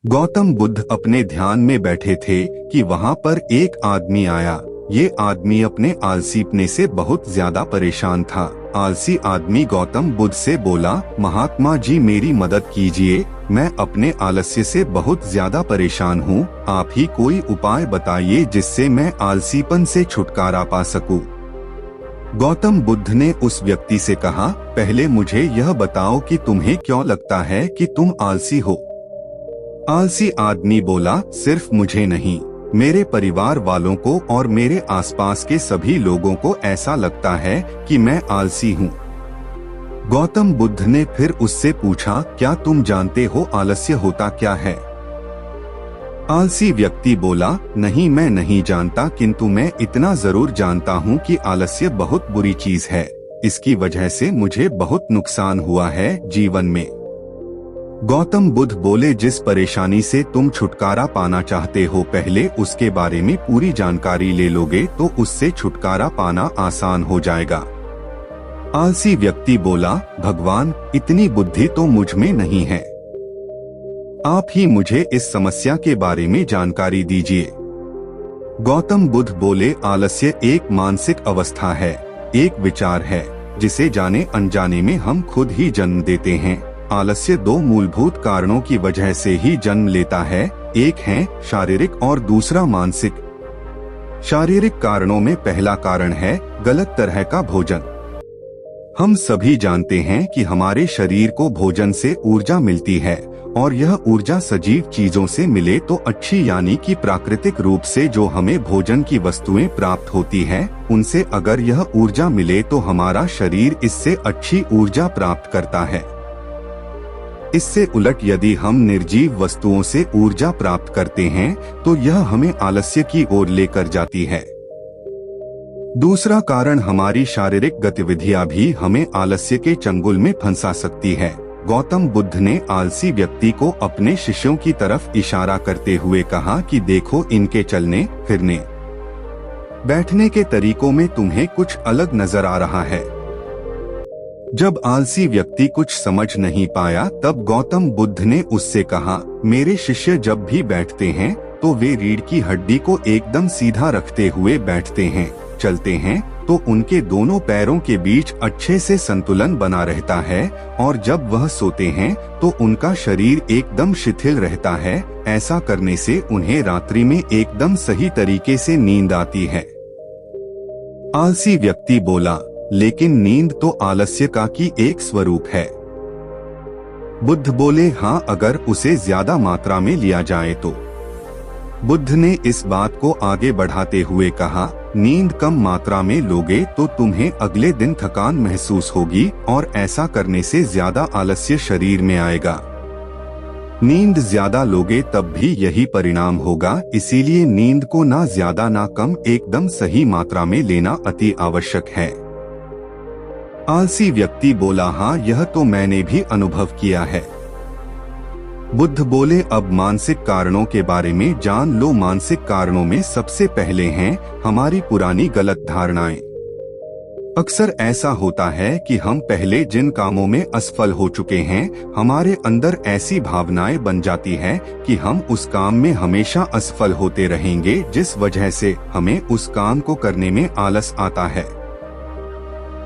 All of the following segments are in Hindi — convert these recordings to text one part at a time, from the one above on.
गौतम बुद्ध अपने ध्यान में बैठे थे कि वहाँ पर एक आदमी आया। ये आदमी अपने आलसीपने से बहुत ज्यादा परेशान था। आलसी आदमी गौतम बुद्ध से बोला, महात्मा जी मेरी मदद कीजिए, मैं अपने आलस्य से बहुत ज्यादा परेशान हूँ। आप ही कोई उपाय बताइए जिससे मैं आलसीपन से छुटकारा पा सकूं। गौतम बुद्ध ने उस व्यक्ति से कहा, पहले मुझे यह बताओ कि तुम्हें क्यों लगता है कि तुम आलसी हो। आलसी आदमी बोला, सिर्फ मुझे नहीं, मेरे परिवार वालों को और मेरे आसपास के सभी लोगों को ऐसा लगता है कि मैं आलसी हूँ। गौतम बुद्ध ने फिर उससे पूछा, क्या तुम जानते हो आलस्य होता क्या है? आलसी व्यक्ति बोला, नहीं मैं नहीं जानता, किंतु मैं इतना जरूर जानता हूँ कि आलस्य बहुत बुरी चीज है। इसकी वजह से मुझे बहुत नुकसान हुआ है जीवन में। गौतम बुद्ध बोले, जिस परेशानी से तुम छुटकारा पाना चाहते हो पहले उसके बारे में पूरी जानकारी ले लोगे तो उससे छुटकारा पाना आसान हो जाएगा। आलसी व्यक्ति बोला, भगवान इतनी बुद्धि तो मुझ में नहीं है, आप ही मुझे इस समस्या के बारे में जानकारी दीजिए। गौतम बुद्ध बोले, आलस्य एक मानसिक अवस्था है, एक विचार है जिसे जाने अनजाने में हम खुद ही जन्म देते हैं। आलस्य दो मूलभूत कारणों की वजह से ही जन्म लेता है, एक है शारीरिक और दूसरा मानसिक। शारीरिक कारणों में पहला कारण है गलत तरह का भोजन। हम सभी जानते हैं कि हमारे शरीर को भोजन से ऊर्जा मिलती है और यह ऊर्जा सजीव चीजों से मिले तो अच्छी, यानी कि प्राकृतिक रूप से जो हमें भोजन की वस्तुएं प्राप्त होती है उनसे अगर यह ऊर्जा मिले तो हमारा शरीर इससे अच्छी ऊर्जा प्राप्त करता है। इससे उलट यदि हम निर्जीव वस्तुओं से ऊर्जा प्राप्त करते हैं तो यह हमें आलस्य की ओर लेकर जाती है। दूसरा कारण हमारी शारीरिक गतिविधियां भी हमें आलस्य के चंगुल में फंसा सकती है। गौतम बुद्ध ने आलसी व्यक्ति को अपने शिष्यों की तरफ इशारा करते हुए कहा कि देखो, इनके चलने फिरने बैठने के तरीकों में तुम्हें कुछ अलग नजर आ रहा है। जब आलसी व्यक्ति कुछ समझ नहीं पाया तब गौतम बुद्ध ने उससे कहा, मेरे शिष्य जब भी बैठते हैं तो वे रीढ़ की हड्डी को एकदम सीधा रखते हुए बैठते हैं। चलते हैं तो उनके दोनों पैरों के बीच अच्छे से संतुलन बना रहता है और जब वह सोते हैं तो उनका शरीर एकदम शिथिल रहता है। ऐसा करने से उन्हें रात्रि में एकदम सही तरीके से नींद आती है। आलसी व्यक्ति बोला, लेकिन नींद तो आलस्य का की एक स्वरूप है। बुद्ध बोले, हाँ, अगर उसे ज्यादा मात्रा में लिया जाए तो। बुद्ध ने इस बात को आगे बढ़ाते हुए कहा, नींद कम मात्रा में लोगे तो तुम्हें अगले दिन थकान महसूस होगी और ऐसा करने से ज्यादा आलस्य शरीर में आएगा। नींद ज्यादा लोगे तब भी यही परिणाम होगा, इसीलिए नींद को ना ज्यादा ना कम, एकदम सही मात्रा में लेना अति आवश्यक है। आलसी व्यक्ति बोला, हाँ, यह तो मैंने भी अनुभव किया है। बुद्ध बोले, अब मानसिक कारणों के बारे में जान लो। मानसिक कारणों में सबसे पहले हैं हमारी पुरानी गलत धारणाएं। अक्सर ऐसा होता है कि हम पहले जिन कामों में असफल हो चुके हैं, हमारे अंदर ऐसी भावनाएं बन जाती है कि हम उस काम में हमेशा असफल होते रहेंगे, जिस वजह से हमें उस काम को करने में आलस आता है।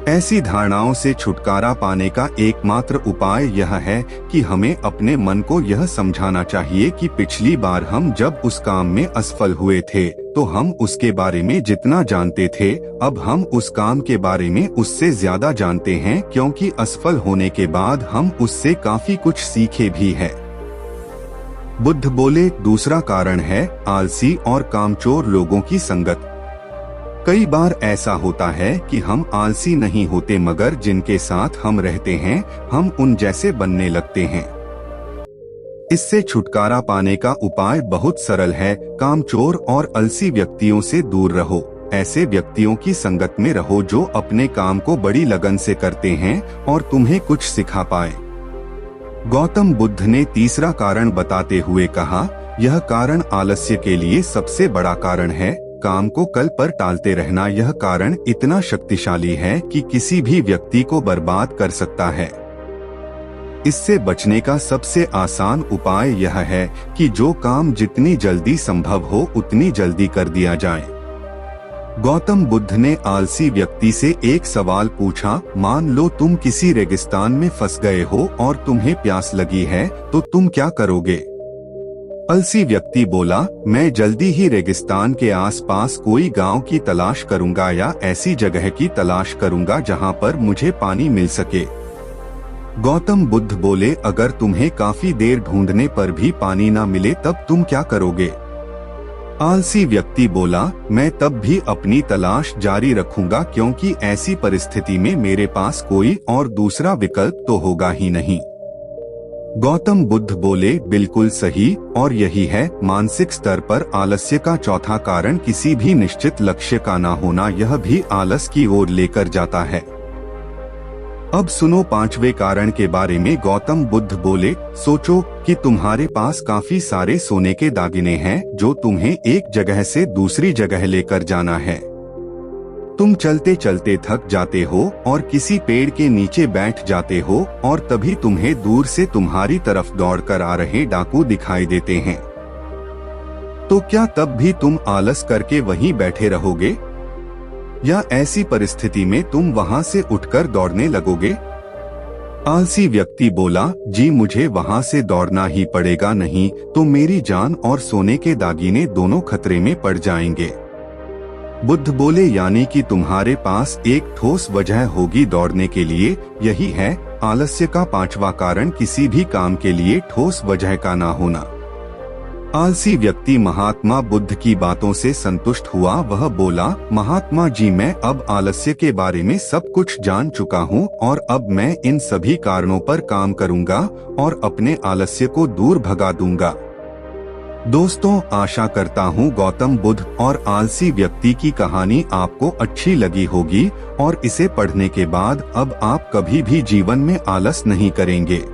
ऐसी धारणाओं से छुटकारा पाने का एकमात्र उपाय यह है कि हमें अपने मन को यह समझाना चाहिए कि पिछली बार हम जब उस काम में असफल हुए थे तो हम उसके बारे में जितना जानते थे, अब हम उस काम के बारे में उससे ज्यादा जानते हैं, क्योंकि असफल होने के बाद हम उससे काफी कुछ सीखे भी हैं। बुद्ध बोले, दूसरा कारण है आलसी और कामचोर लोगों की संगत। कई बार ऐसा होता है कि हम आलसी नहीं होते, मगर जिनके साथ हम रहते हैं हम उन जैसे बनने लगते हैं। इससे छुटकारा पाने का उपाय बहुत सरल है, कामचोर और आलसी व्यक्तियों से दूर रहो। ऐसे व्यक्तियों की संगत में रहो जो अपने काम को बड़ी लगन से करते हैं और तुम्हें कुछ सिखा पाए। गौतम बुद्ध ने तीसरा कारण बताते हुए कहा, यह कारण आलस्य के लिए सबसे बड़ा कारण है, काम को कल पर टालते रहना। यह कारण इतना शक्तिशाली है कि किसी भी व्यक्ति को बर्बाद कर सकता है। इससे बचने का सबसे आसान उपाय यह है कि जो काम जितनी जल्दी संभव हो उतनी जल्दी कर दिया जाए। गौतम बुद्ध ने आलसी व्यक्ति से एक सवाल पूछा, मान लो तुम किसी रेगिस्तान में फंस गए हो और तुम्हें प्यास लगी है, तो तुम क्या करोगे? आलसी व्यक्ति बोला, मैं जल्दी ही रेगिस्तान के आसपास कोई गांव की तलाश करूंगा या ऐसी जगह की तलाश करूंगा जहां पर मुझे पानी मिल सके। गौतम बुद्ध बोले, अगर तुम्हें काफी देर ढूंढने पर भी पानी ना मिले तब तुम क्या करोगे? आलसी व्यक्ति बोला, मैं तब भी अपनी तलाश जारी रखूंगा क्योंकि ऐसी परिस्थिति में मेरे पास कोई और दूसरा विकल्प तो होगा ही नहीं। गौतम बुद्ध बोले, बिल्कुल सही, और यही है मानसिक स्तर पर आलस्य का चौथा कारण किसी भी निश्चित लक्ष्य का ना होना, यह भी आलस की ओर लेकर जाता है। अब सुनो पांचवें कारण के बारे में। गौतम बुद्ध बोले, सोचो कि तुम्हारे पास काफी सारे सोने के दागिने हैं जो तुम्हें एक जगह से दूसरी जगह लेकर जाना है। तुम चलते चलते थक जाते हो और किसी पेड़ के नीचे बैठ जाते हो और तभी तुम्हें दूर से तुम्हारी तरफ दौड़कर आ रहे डाकू दिखाई देते हैं। तो क्या तब भी तुम आलस करके वहीं बैठे रहोगे या ऐसी परिस्थिति में तुम वहां से उठकर दौड़ने लगोगे? आलसी व्यक्ति बोला, जी मुझे वहां से दौड़ना ही पड़ेगा, नहीं तो मेरी जान और सोने के दागिने दोनों खतरे में पड़ जाएंगे। बुद्ध बोले, यानी कि तुम्हारे पास एक ठोस वजह होगी दौड़ने के लिए। यही है आलस्य का पांचवा कारण, किसी भी काम के लिए ठोस वजह का ना होना। आलसी व्यक्ति महात्मा बुद्ध की बातों से संतुष्ट हुआ। वह बोला, महात्मा जी, मैं अब आलस्य के बारे में सब कुछ जान चुका हूँ और अब मैं इन सभी कारणों पर काम करूँगा और अपने आलस्य को दूर भगा दूंगा। दोस्तों, आशा करता हूँ गौतम बुद्ध और आलसी व्यक्ति की कहानी आपको अच्छी लगी होगी और इसे पढ़ने के बाद अब आप कभी भी जीवन में आलस नहीं करेंगे।